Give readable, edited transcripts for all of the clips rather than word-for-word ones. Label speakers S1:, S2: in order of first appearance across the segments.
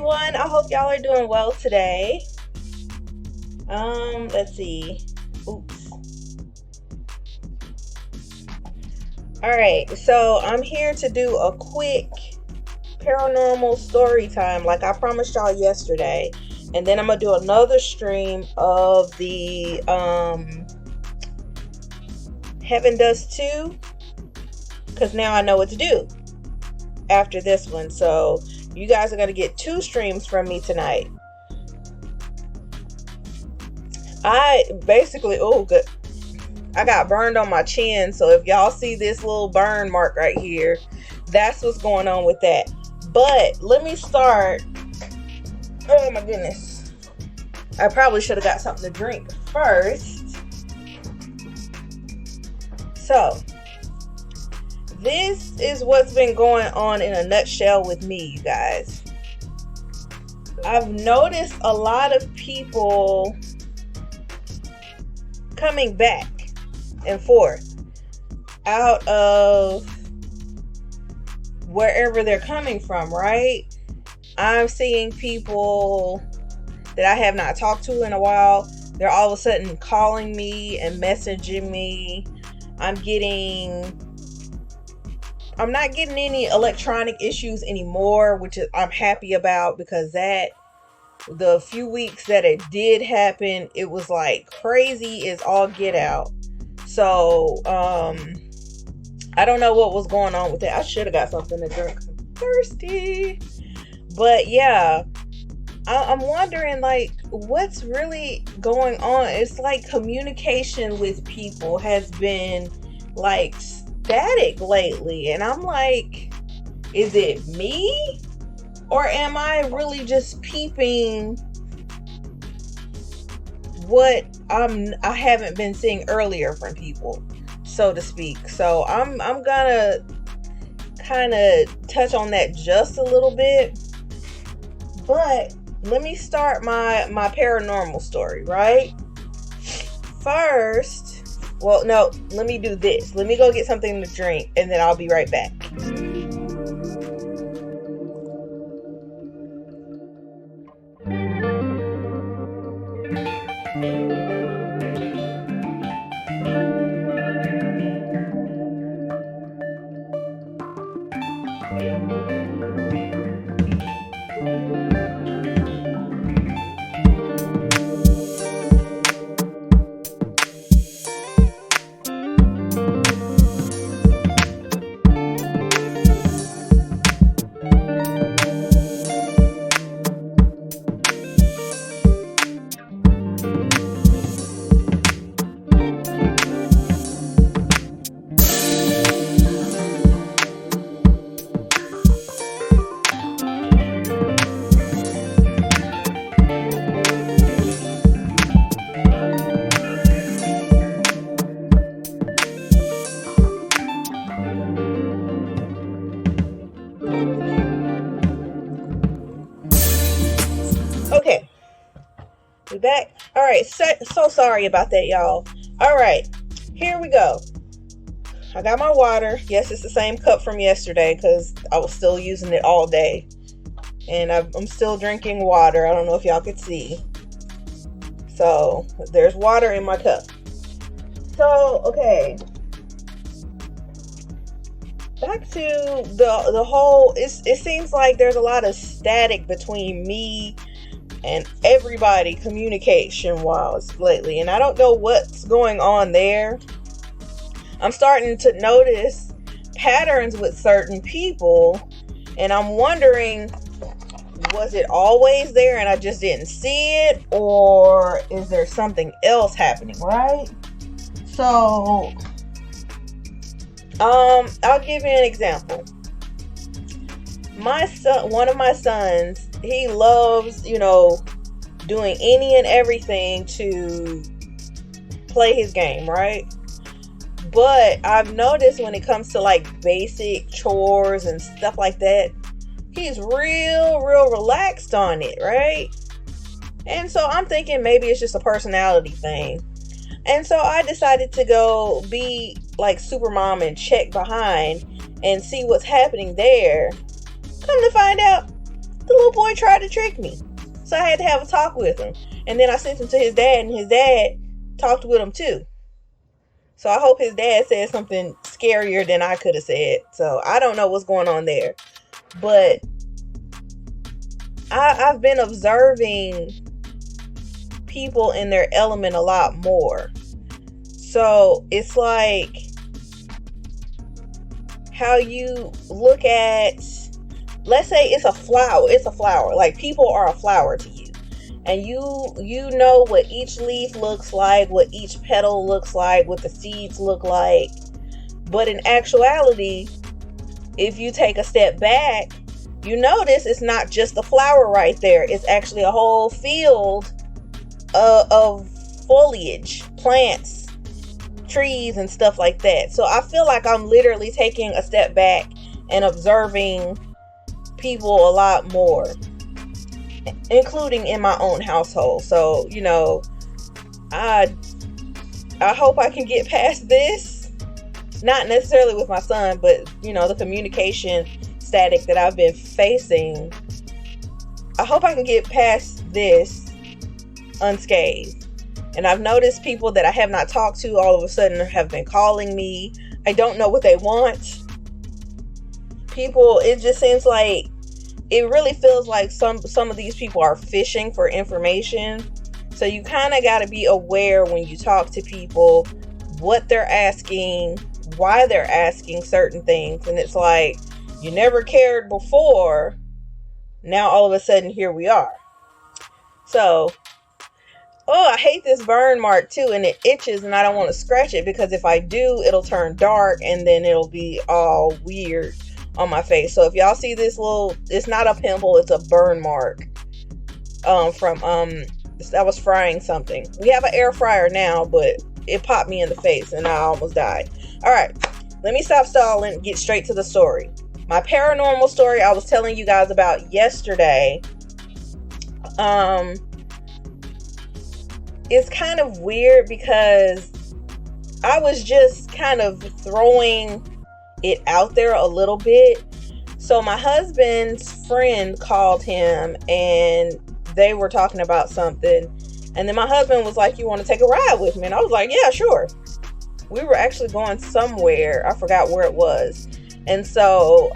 S1: everyone. I hope y'all are doing well today. Let's see. Oops. Alright, so I'm here to do a quick paranormal story time like I promised y'all yesterday. And then I'm gonna do another stream of the Heaven Does Too, because now I know what to do after this one. So you guys are going to get 2 streams from me tonight. I got burned on my chin. So if y'all see this little burn mark right here, that's what's going on with that. But let me start. Oh my goodness. I probably should have got something to drink first. So this is what's been going on in a nutshell with me, you guys. I've noticed a lot of people coming back and forth out of wherever they're coming from, right? I'm seeing people that I have not talked to in a while. They're all of a sudden calling me and messaging me. I'm not getting any electronic issues anymore, which is I'm happy about, because the few weeks that it did happen, it was like crazy as all get out. So I don't know what was going on with that. I should have got something to drink. I'm thirsty. But yeah, I'm wondering, like, what's really going on. It's like communication with people has been like static lately, and I'm like, is it me, or am I really just peeping what I haven't been seeing earlier from people, so to speak? So I'm gonna kind of touch on that just a little bit, but let me start my paranormal story, right? First, well, no, let me do this. Let me go get something to drink, and then I'll be right back. Okay, we back. All right, so sorry about that, y'all. All right, here we go. I got my water. Yes, it's the same cup from yesterday because I was still using it all day, and I'm still drinking water. I don't know if y'all could see. So there's water in my cup. So okay, back to the whole. It seems like there's a lot of static between me and everybody communication wise lately, and I don't know what's going on there. I'm starting to notice patterns with certain people, and I'm wondering, was it always there and I just didn't see it, or is there something else happening, right? So I'll give you an example. My son, one of my sons, he loves, doing any and everything to play his game, right? But I've noticed when it comes to like basic chores and stuff like that, he's real relaxed on it, right? And so I'm thinking maybe it's just a personality thing. And so I decided to go be like super mom and check behind and see what's happening there. Come to find out, the little boy tried to trick me. So I had to have a talk with him. And then I sent him to his dad, and his dad talked with him too. So I hope his dad said something scarier than I could have said. So I don't know what's going on there. But I've been observing people in their element a lot more. So it's like how you look at, let's say it's a flower. Like, people are a flower to you. And you know what each leaf looks like, what each petal looks like, what the seeds look like. But in actuality, if you take a step back, you notice it's not just a flower right there. It's actually a whole field of foliage, plants, trees, and stuff like that. So I feel like I'm literally taking a step back and observing people a lot more, including in my own household. So, you know, I hope I can get past this. Not necessarily with my son, but, you know, the communication static that I've been facing. I hope I can get past this unscathed. And I've noticed people that I have not talked to all of a sudden have been calling me. I don't know what they want. People, it just seems like, it really feels like some of these people are fishing for information. So you kind of got to be aware when you talk to people, what they're asking, why they're asking certain things. And it's like, you never cared before. Now all of a sudden, here we are. So, I hate this burn mark too, and it itches, and I don't want to scratch it, because if I do, it'll turn dark, and then it'll be all weird on my face. So if y'all see this little, it's not a pimple, it's a burn mark from I was frying something. We have an air fryer now, but it popped me in the face and I almost died. All right, let me stop stalling, get straight to the story. My paranormal story I was telling you guys about yesterday. It's kind of weird because I was just kind of throwing it out there a little bit. So my husband's friend called him and they were talking about something. And then my husband was like, "You want to take a ride with me?" And I was like, "Yeah, sure." We were actually going somewhere. I forgot where it was. And so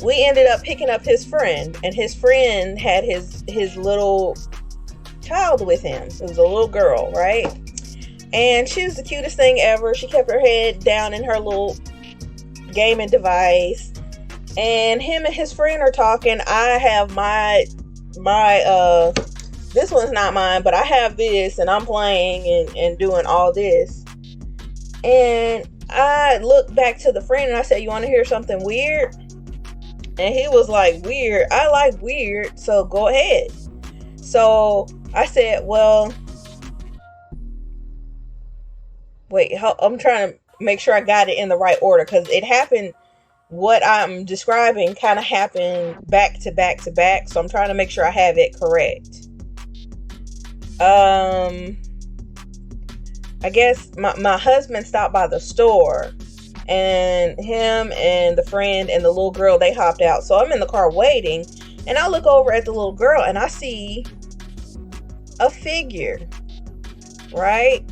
S1: we ended up picking up his friend, and his friend had his little child with him. It was a little girl, right? And she was the cutest thing ever. She kept her head down in her little gaming device. And him and his friend are talking. I have my this one's not mine, but I have this, and I'm playing and doing all this. And I looked back to the friend and I said, "You want to hear something weird?" And he was like, "Weird? I like weird, so go ahead." So I said, "Well, wait, I'm trying to make sure I got it in the right order, because it happened, what I'm describing kind of happened back to back to back. So I'm trying to make sure I have it correct. I guess my husband stopped by the store, and him and the friend and the little girl, they hopped out. So I'm in the car waiting, and I look over at the little girl and I see a figure, right?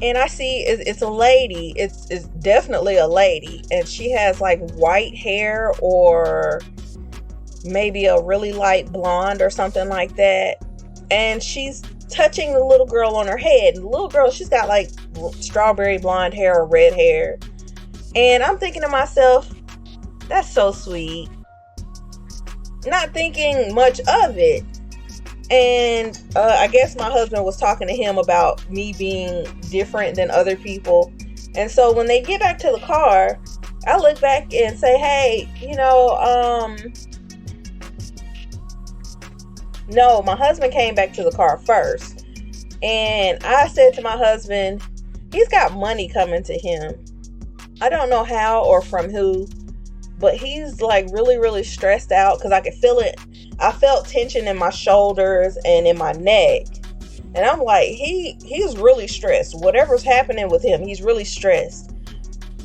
S1: And I see it's a lady. It's definitely a lady, and she has like white hair, or maybe a really light blonde or something like that. And she's touching the little girl on her head. And the little girl, she's got like strawberry blonde hair or red hair. And I'm thinking to myself, that's so sweet. Not thinking much of it. And I guess my husband was talking to him about me being different than other people. And so when they get back to the car, I look back and say, "Hey, no, my husband came back to the car first." And I said to my husband, he's got money coming to him. I don't know how or from who, but he's like really, really stressed out, because I could feel it. I felt tension in my shoulders and in my neck. And I'm like, he's really stressed. Whatever's happening with him, he's really stressed.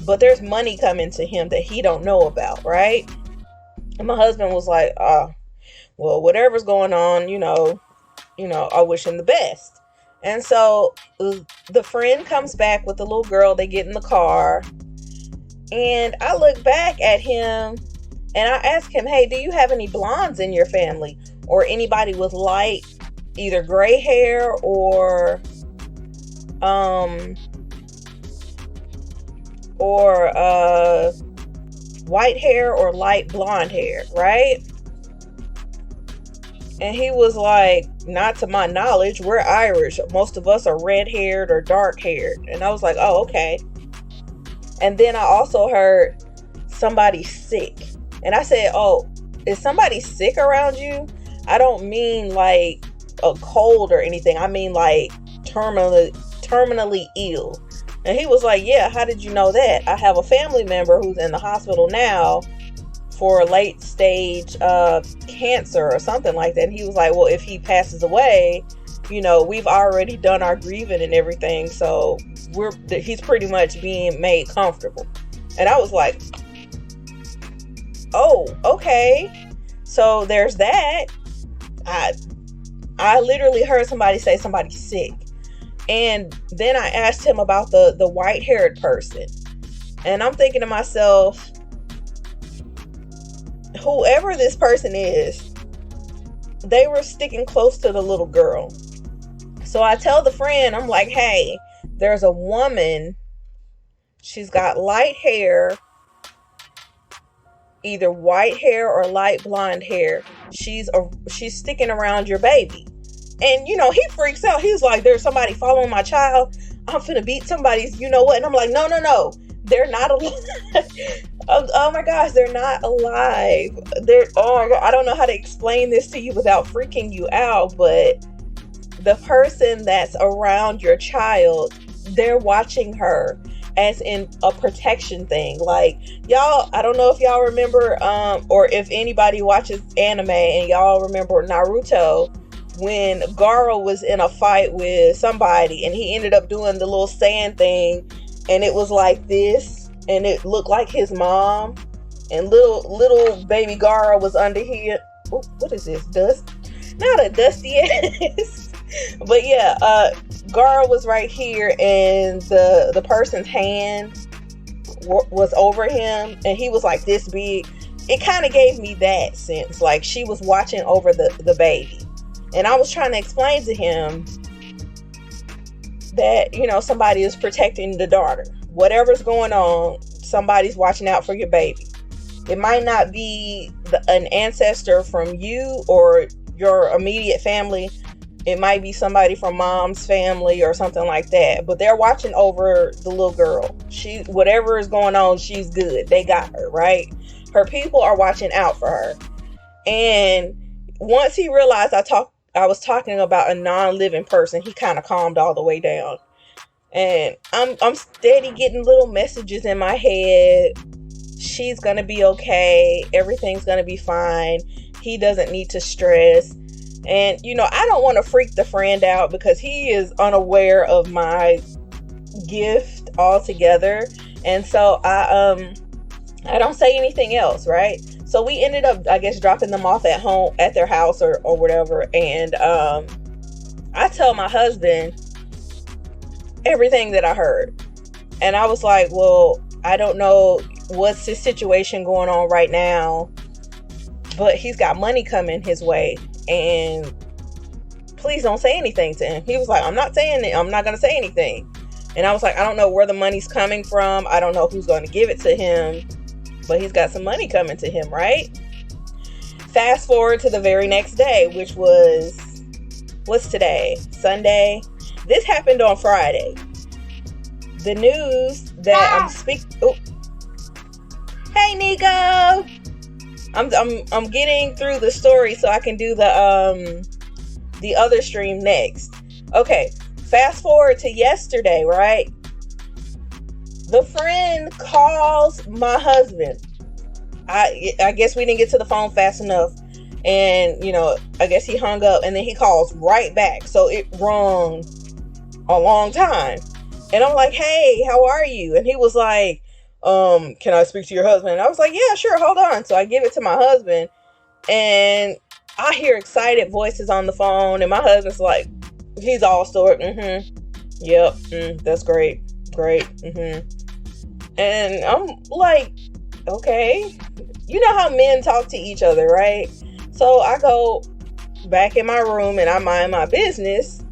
S1: But there's money coming to him that he don't know about, right? And my husband was like, well, whatever's going on, I wish him the best. And so the friend comes back with the little girl. They get in the car. And I look back at him and I ask him, hey, do you have any blondes in your family? Or anybody with light, either gray hair or white hair or light blonde hair, right? And he was like, not to my knowledge, we're Irish. Most of us are red-haired or dark-haired. And I was like, oh, okay. And then I also heard somebody sick. And I said, oh, is somebody sick around you? I don't mean like a cold or anything. I mean like terminally ill. And he was like, yeah, how did you know that? I have a family member who's in the hospital now for late stage cancer or something like that. And he was like, well, if he passes away, we've already done our grieving and everything. So he's pretty much being made comfortable. And I was like, oh, okay. So there's that. I literally heard somebody say somebody's sick. And then I asked him about the white-haired person. And I'm thinking to myself, whoever this person is, they were sticking close to the little girl. So I tell the friend, I'm like, hey, there's a woman. She's got light hair, either white hair or light blonde hair. She's sticking around your baby. And, he freaks out. He's like, there's somebody following my child. I'm finna beat somebody's, what? And I'm like, no. They're not alive. Oh my gosh, they're not alive. Oh my God, I don't know how to explain this to you without freaking you out, but the person that's around your child, they're watching her as in a protection thing. Like, y'all, I don't know if y'all remember, or if anybody watches anime and y'all remember Naruto, when Gaara was in a fight with somebody and he ended up doing the little sand thing, and it was like this, and it looked like his mom, and little baby Gaara was under here. Oh, what is this? Dust? Not a dusty ass. But yeah, Gaara was right here, and the person's hand was over him, and he was like this big. It kind of gave me that sense, like she was watching over the baby. And I was trying to explain to him that, somebody is protecting the daughter. Whatever's going on, somebody's watching out for your baby. It might not be an ancestor from you or your immediate family. It might be somebody from mom's family or something like that. But they're watching over the little girl. Whatever is going on, she's good. They got her, right? Her people are watching out for her. And once he realized I was talking about a non-living person, he kind of calmed all the way down. And I'm steady getting little messages in my head. She's gonna be okay. Everything's gonna be fine. He doesn't need to stress. And I don't want to freak the friend out because he is unaware of my gift altogether. And so I don't say anything else, right? So we ended up, I guess, dropping them off at home, at their house or whatever. And I tell my husband everything that I heard. And I was like, well, I don't know what's his situation going on right now, but he's got money coming his way. And please don't say anything to him. He was like, I'm not going to say anything. And I was like, I don't know where the money's coming from. I don't know who's going to give it to him. But he's got some money coming to him, right? Fast forward to the very next day, which was, what's today? Sunday? This happened on Friday. The news that I'm speaking... Oh. Hey, Nico! I'm getting through the story so I can do the other stream next. Okay, fast forward to yesterday, right? The friend calls my husband. I guess we didn't get to the phone fast enough. And, I guess he hung up and then he calls right back. So it rung a long time. And I'm like, hey, how are you? And he was like, can I speak to your husband? And I was like, yeah, sure, hold on. So I give it to my husband, and I hear excited voices on the phone, and my husband's like, he's all sort, yep, that's great, and I'm like, okay, you know how men talk to each other, right? So I go back in my room and I mind my business,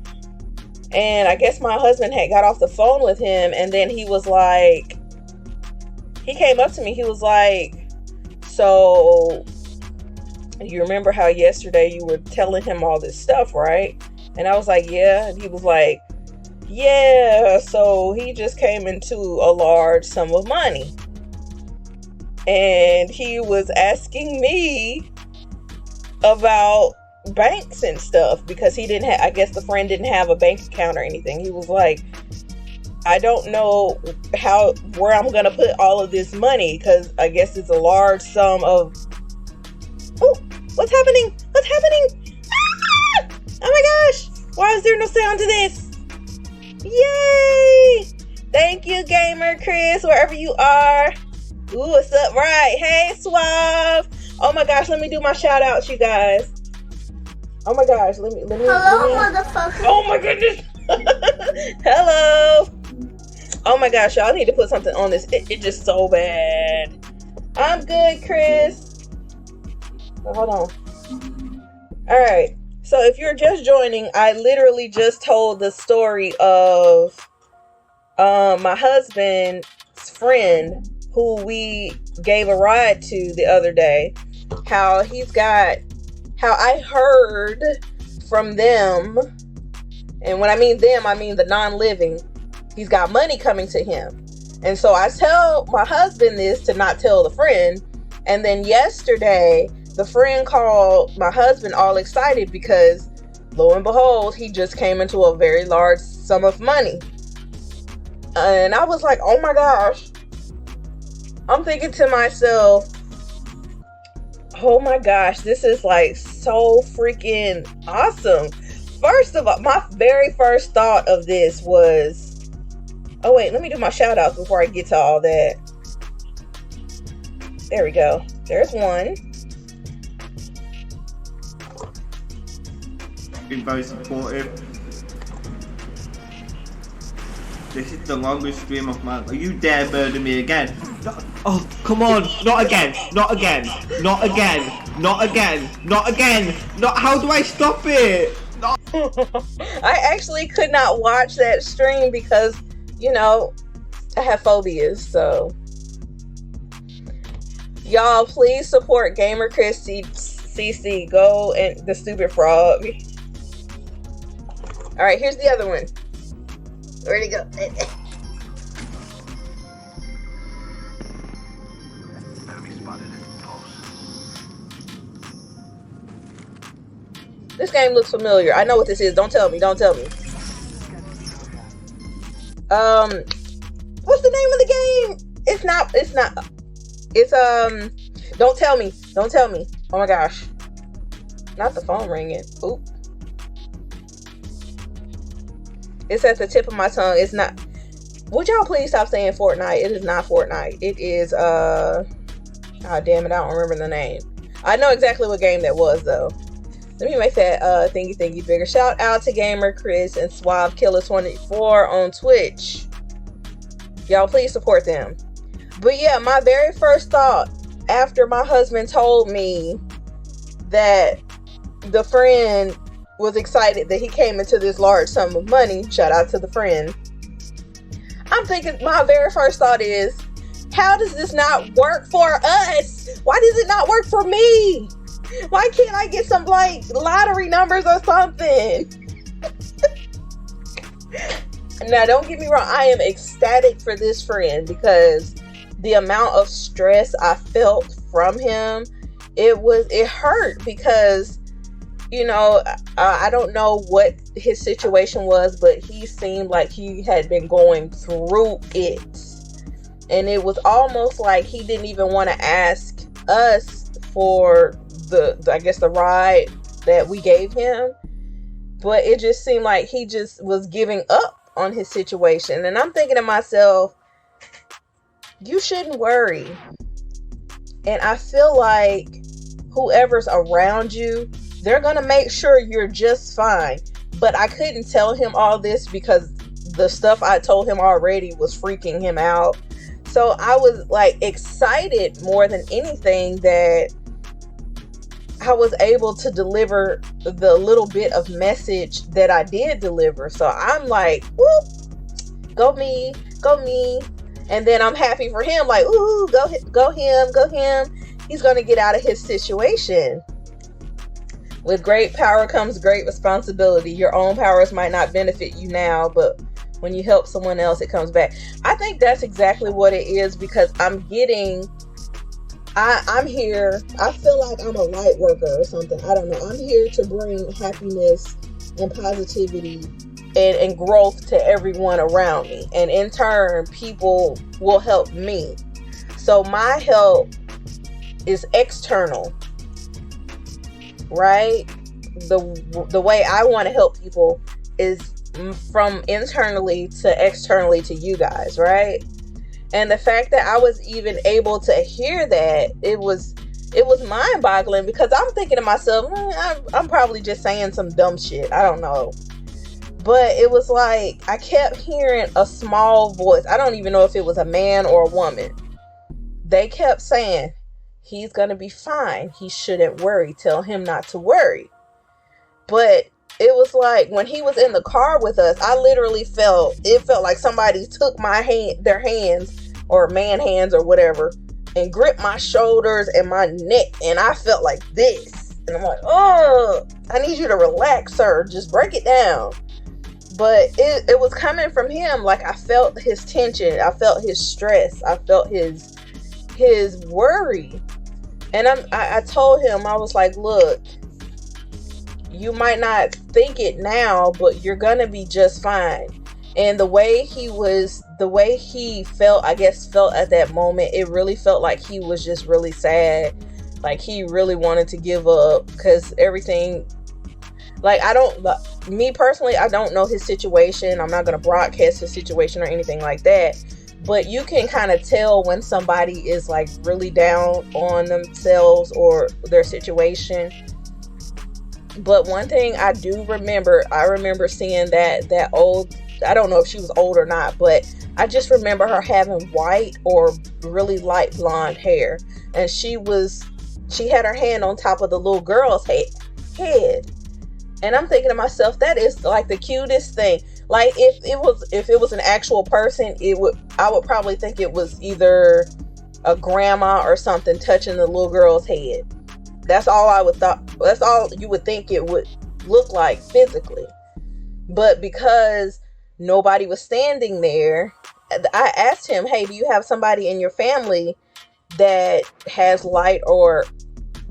S1: and I guess my husband had got off the phone with him, and then he was like, he came up to me, he was like, so you remember how yesterday you were telling him all this stuff, right? And I was like, yeah. And he was like, yeah, so he just came into a large sum of money. And he was asking me about banks and stuff because he didn't have, I guess the friend didn't have a bank account or anything. He was like, I don't know where I'm going to put all of this money because I guess it's a large sum of, oh, what's happening? Ah! Oh my gosh. Why is there no sound to this? Yay! Thank you, Gamer Chris, wherever you are. Ooh, what's up? Right. Hey, Suave. Oh my gosh, let me do my shout outs, you guys. Oh my gosh, let me.
S2: Hello, motherfucker.
S1: Oh my goodness. Hello. Oh my gosh, y'all need to put something on this. It's just so bad. I'm good, Chris. Oh, hold on. All right. So if you're just joining, I literally just told the story of my husband's friend who we gave a ride to the other day. How I heard from them, and when I mean them, I mean the non-living. He's got money coming to him. And so I tell my husband this to not tell the friend. And then yesterday, the friend called my husband all excited because lo and behold, he just came into a very large sum of money. And I was like, oh my gosh. I'm thinking to myself, oh my gosh, this is like so freaking awesome. First of all, my very first thought of this was, oh wait, let me do my shout outs before I get to all that. There we go. There's one.
S3: Been very supportive. This is the longest stream of my life. You dare murder me again? No, oh, come on! Not again! Not again! Not again! Not again! Not again! Not. How do I stop it? No.
S1: I actually could not watch that stream because, you know, I have phobias. So, y'all, please support Gamer Chris CC. Go and the stupid frog. All right, here's the other one. Where'd it go? This game looks familiar. I know what this is. Don't tell me. Don't tell me. What's the name of the game? It's not. Don't tell me. Don't tell me. Oh my gosh. Not the phone ringing. Oop. It's at the tip of my tongue. It's not. Would y'all please stop saying Fortnite? It is not Fortnite. It is, oh damn it, I don't remember the name. I know exactly what game that was, though. Let me make that, thingy bigger. Shout out to Gamer Chris and Suave Killer 24 on Twitch. Y'all please support them. But yeah, my very first thought after my husband told me that the friend was excited that he came into this large sum of money. Shout out to the friend. I'm thinking, my very first thought is, how does this not work for us? Why does it not work for me? Why can't I get some like lottery numbers or something? Now, don't get me wrong. I am ecstatic for this friend because the amount of stress I felt from him, it hurt because, you know, I don't know what his situation was, but he seemed like he had been going through it. And it was almost like he didn't even want to ask us for the ride that we gave him. But it just seemed like he just was giving up on his situation. And I'm thinking to myself, You shouldn't worry. And I feel like whoever's around you, they're going to make sure you're just fine. But I couldn't tell him all this because the stuff I told him already was freaking him out. So I was like excited more than anything that I was able to deliver the little bit of message that I did deliver. So I'm like, whoop, go me, go me. And then I'm happy for him, like, ooh, go him. He's going to get out of his situation. With great power comes great responsibility. Your own powers might not benefit you now, but when you help someone else, it comes back. I think that's exactly what it is, because I'm here. I feel like I'm a light worker or something. I don't know. I'm here to bring happiness and positivity and growth to everyone around me. And in turn, people will help me. So my help is external, right? The way I want to help people is from internally to externally to you guys, right? And the fact that I was even able to hear that, it was mind-boggling, because I'm thinking to myself, I'm probably just saying some dumb shit. I don't know. But it was like I kept hearing a small voice. I don't even know if it was a man or a woman. They kept saying, he's going to be fine. He shouldn't worry. Tell him not to worry. But it was like when he was in the car with us, I literally felt like somebody took their hands, or man hands or whatever, and gripped my shoulders and my neck. And I felt like this. And I'm like, oh, I need you to relax, sir. Just break it down. But it was coming from him. Like, I felt his tension. I felt his stress. I felt his worry. And I told him, I was like, look, you might not think it now, but you're going to be just fine. And the way he felt at that moment, it really felt like he was just really sad. Like, he really wanted to give up, because everything, like, me personally, I don't know his situation. I'm not going to broadcast his situation or anything like that. But you can kind of tell when somebody is like really down on themselves or their situation. But one thing I remember seeing that old, I don't know if she was old or not, but I just remember her having white or really light blonde hair. And she had her hand on top of the little girl's head. And I'm thinking to myself, that is like the cutest thing. Like, if it was an actual person, I would probably think it was either a grandma or something touching the little girl's head. That's all that's all you would think it would look like physically. But because nobody was standing there, I asked him, hey, do you have somebody in your family that has light or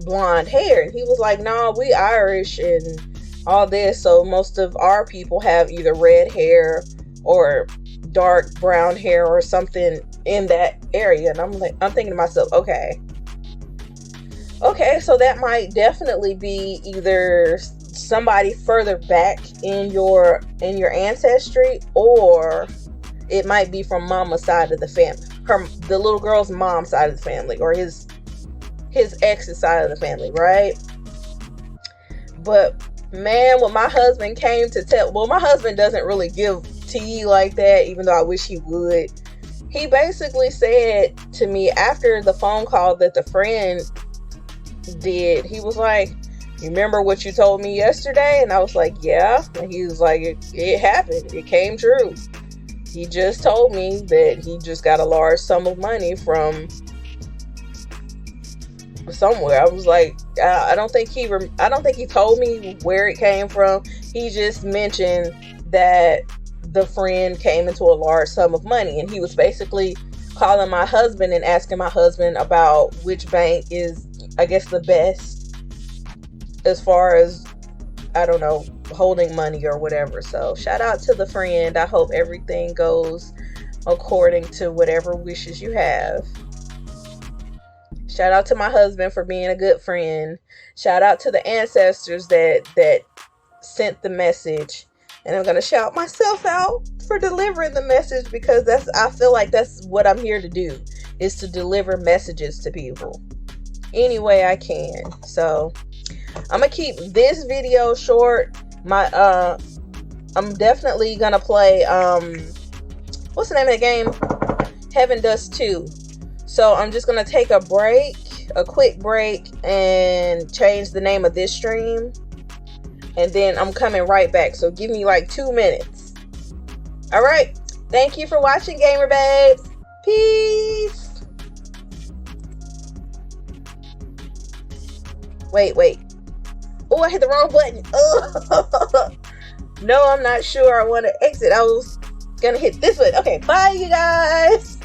S1: blonde hair? And he was like, no, we Irish and all this, so most of our people have either red hair or dark brown hair or something in that area. And I'm thinking to myself, okay, so that might definitely be either somebody further back in your ancestry, or it might be from mama's side of the family, the little girl's mom's side of the family, or his ex's side of the family, right? But man, when my husband came to my husband doesn't really give tea like that, even though I wish he would. He basically said to me after the phone call that the friend did, he was like, you remember what you told me yesterday? And I was like, yeah. And he was like, it happened. It came true. He just told me that he just got a large sum of money from somewhere. I was like, I don't think he told me where it came from. He just mentioned that the friend came into a large sum of money, and he was basically calling my husband and asking my husband about which bank is, I guess, the best as far as, I don't know, holding money or whatever. So shout out to the friend. I hope everything goes according to whatever wishes you have. Shout out to my husband for being a good friend. Shout out to the ancestors that sent the message. And I'm going to shout myself out for delivering the message, because I feel like that's what I'm here to do. is to deliver messages to people any way I can. So I'm gonna keep this video short. I'm definitely gonna play what's the name of the game? Heaven Dust 2. So I'm just gonna take a quick break, and change the name of this stream, and then I'm coming right back. So give me like 2 minutes. All right. Thank you for watching, gamer babes. Peace. Wait. Oh, I hit the wrong button. Oh. No, I'm not sure I want to exit. I was gonna hit this one. Okay, bye you guys.